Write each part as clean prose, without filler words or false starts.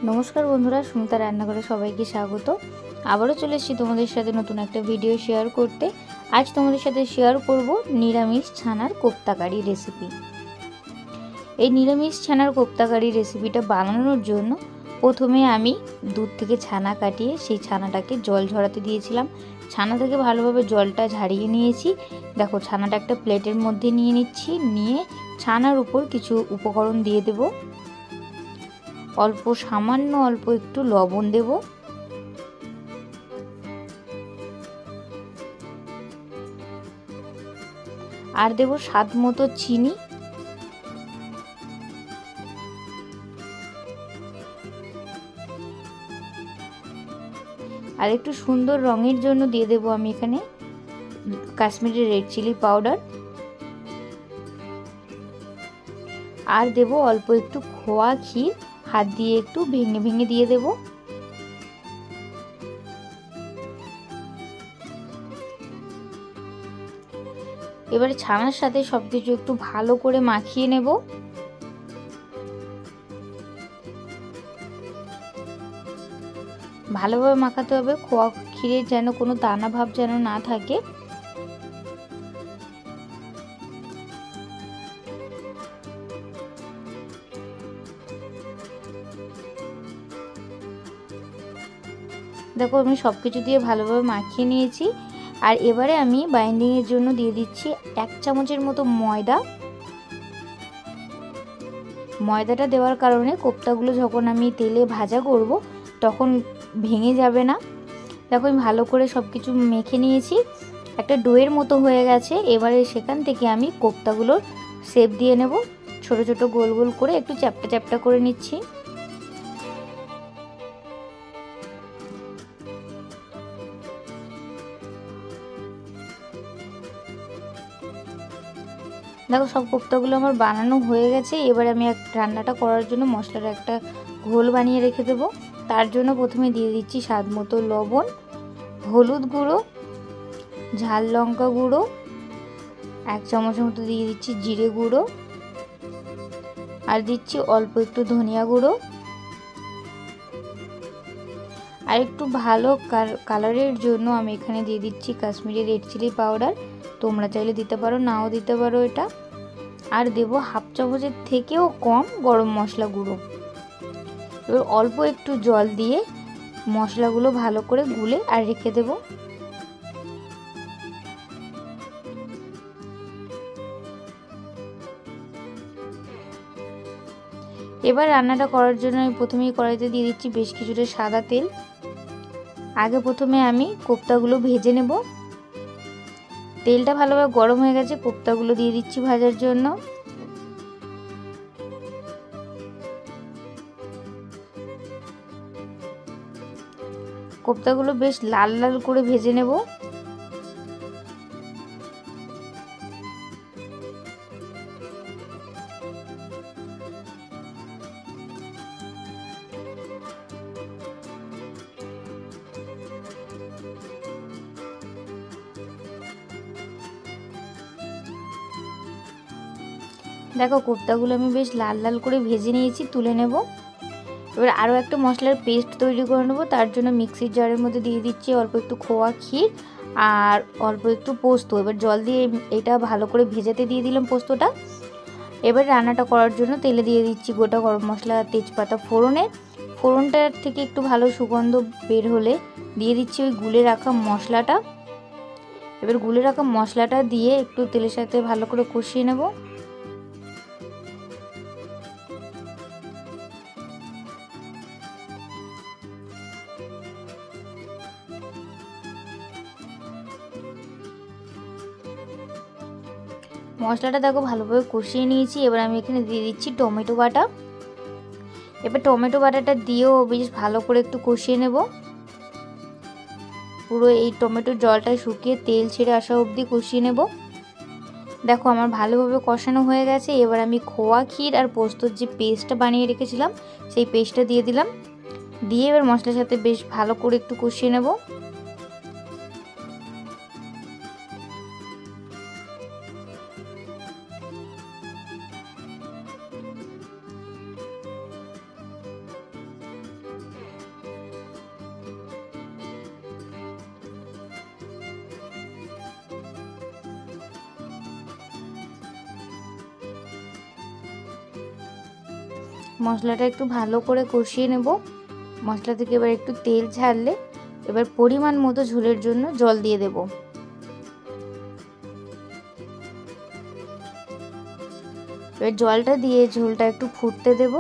নমস্কার বন্ধুরা, সুমিতা রান্নাঘরে সবাইকে স্বাগত। আবারও চলে এসেছি তোমাদের সাথে নতুন একটা ভিডিও শেয়ার করতে। আজ তোমাদের সাথে শেয়ার করব নিরামিষ ছানার কোপ্তাকারি রেসিপি। এই নিরামিষ ছানার কোপ্তাকারি রেসিপিটা বানানোর জন্য প্রথমে আমি দুধ থেকে ছানা কাটিয়ে সেই ছানাটাকে জল ঝরাতে দিয়েছিলাম। ছানা থেকে ভালোভাবে জলটা ঝারিয়ে নিয়েছি। দেখো, ছানাটা একটা প্লেটের মধ্যে নিয়ে নিচ্ছি। নিয়ে ছানার উপর কিছু উপকরণ দিয়ে দেব। সামান্য অল্প একটু লবণ দেব, আর দেব স্বাদ মতো চিনি, আর একটু সুন্দর রঙের জন্য দিয়ে দেব আমি এখানে কাশ্মীরি রেড চিলি পাউডার, আর দেব অল্প একটু খোয়া ক্ষীর। হাত দিয়ে একটু ভেঙে ভেঙে দিয়ে দেব। এবারে ছানার সাথে সবকিছু একটু ভালো করে মাখিয়ে নেব। ভালোভাবে মাখাতে হবে, খোয়া ক্ষীরের যেন কোনো দানা ভাব যেন না থাকে। দেখো, আমি সব কিছু দিয়ে ভালোভাবে মাখিয়ে নিয়েছি। আর এবারে আমি বাইন্ডিংয়ের জন্য দিয়ে দিচ্ছি 1 চামচের মতো ময়দা। ময়দাটা দেওয়ার কারণে কোপ্তাগুলো যখন আমি তেলে ভাজা করব তখন ভেঙে যাবে না। দেখো, আমি ভালো করে সব কিছু মেখে নিয়েছি, একটা ডোয়ের মতো হয়ে গেছে। এবারে সেখান থেকে আমি কোপ্তাগুলোর শেপ দিয়ে নেব। ছোট ছোট গোল গোল করে একটু চ্যাপটা চ্যাপটা করে নিচ্ছি। দেখো, সব কোপ্তাগুলো আমার বানানো হয়ে গেছে। এবারে আমি রান্নাটা করার জন্য মশলার একটা ঘোল বানিয়ে রেখে দেবো। তার জন্য প্রথমে দিয়ে দিচ্ছি স্বাদ মতো লবণ, হলুদ গুঁড়ো, ঝাল লঙ্কা গুঁড়ো, 1 চামচের মতো দিয়ে দিচ্ছি জিরে গুঁড়ো, আর দিচ্ছি অল্প একটু ধনিয়া গুঁড়ো। আর একটু ভালো কালারের জন্য আমি এখানে দিয়ে দিচ্ছি কাশ্মীরি রেড চিলি পাউডার। তোমরা চাইলে দিতে পারো, নাও দিতে পারো এটা। আর দেবো 1/2 চামচের থেকেও কম গরম মশলা গুঁড়ো। এবার অল্প একটু জল দিয়ে মশলাগুলো ভালো করে গুলে আর রেখে দেব। এবার রান্নাটা করার জন্য আমি প্রথমেই কড়াইতে দিয়ে দিচ্ছি বেশ কিছুটা সাদা তেল। আগে প্রথমে আমি কোপ্তাগুলো ভেজে নেব। তেলটা ভালোভাবে গরম হয়ে গেছে, কোপ্তাগুলো দিয়ে দিচ্ছি ভাজার জন্য। কোপ্তাগুলো বেশ লাল লাল করে ভেজে নেব। দেখো, কোপ্তাগুলো আমি বেশ লাল লাল করে ভেজে নিয়েছি, তুলে নেব। এবার আরও একটা মশলার পেস্ট তৈরি করে নেব। তার জন্য মিক্সির জারের মধ্যে দিয়ে দিচ্ছি অল্প একটু খোয়া ক্ষীর আর অল্প একটু পোস্ত। এবার জল দিয়ে এটা ভালো করে ভেজাতে দিয়ে দিলাম পোস্তটা। এবার রান্নাটা করার জন্য তেলে দিয়ে দিচ্ছি গোটা গরম মশলা, তেজপাতা ফোড়নে। ফোড়নটার থেকে একটু ভালো সুগন্ধ বের হলে দিয়ে দিচ্ছি ওই গুলে রাখা মশলাটা। এবার গুলে রাখা মশলাটা দিয়ে একটু তেলের সাথে ভালো করে কষিয়ে নেব। মশলাটা দেখো ভালোভাবে কষিয়ে নিয়েছি। এবার আমি এখানে দিয়ে দিচ্ছি টমেটো বাটা। এবার টমেটো বাটাটা দিয়েও বেশ ভালো করে একটু কষিয়ে নেব। পুরো এই টমেটোর জলটা শুকিয়ে তেল ছেড়ে আসা অবধি কষিয়ে নেব। দেখো, আমার ভালোভাবে কষানো হয়ে গেছে। এবার আমি খোয়া ক্ষীর আর পোস্তর যে পেস্টটা বানিয়ে রেখেছিলাম সেই পেস্টটা দিয়ে দিলাম। দিয়ে এবার মশলার সাথে বেশ ভালো করে একটু কষিয়ে নেব। মশলাটা একটু ভালো করে কষিয়ে নেব। মশলা থেকে এবার একটু তেল ছাড়লে এবার পরিমাণ মতো ঝোলের জন্য জল দিয়ে দেব। এবার জলটা দিয়ে ঝোলটা একটু ফুটতে দেব।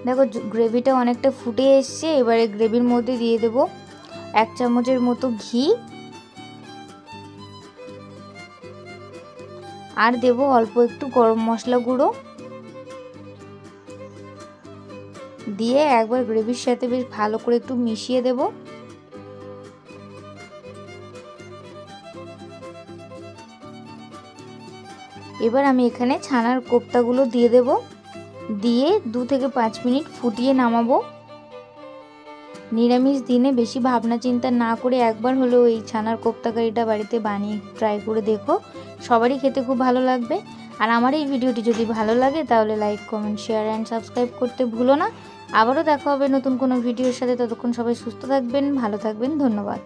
দেখো গ্রেভিটা অনেকটা ফুটে এসছে। এবারে গ্রেভির মধ্যে দিয়ে দেব 1 চামচের মতো ঘি আর দেব অল্প একটু গরম মশলা গুঁড়ো দিয়ে একবার গ্রেভির সাথে বেশ ভালো করে একটু মিশিয়ে দেব। এবার আমি এখানে ছানার কোপ্তাগুলো দিয়ে দেব, দিয়ে 2 থেকে 5 মিনিট ফুটিয়ে নামাবো। নিরামিষ দিনে বেশি ভাবনা চিন্তা না করে একবার হলেও এই ছানার কোপ্তা কারিটা বাড়িতে বানিয়ে ট্রাই করে দেখো, সবারই খেতে খুব ভালো লাগবে। আর আমার এই ভিডিওটি যদি ভালো লাগে তাহলে like, comment, share and subscribe করতে ভুলো না। আবারও দেখা হবে নতুন কোনো ভিডিওর সাথে। ততক্ষণ সবাই সুস্থ থাকবেন, ভালো থাকবেন। ধন্যবাদ।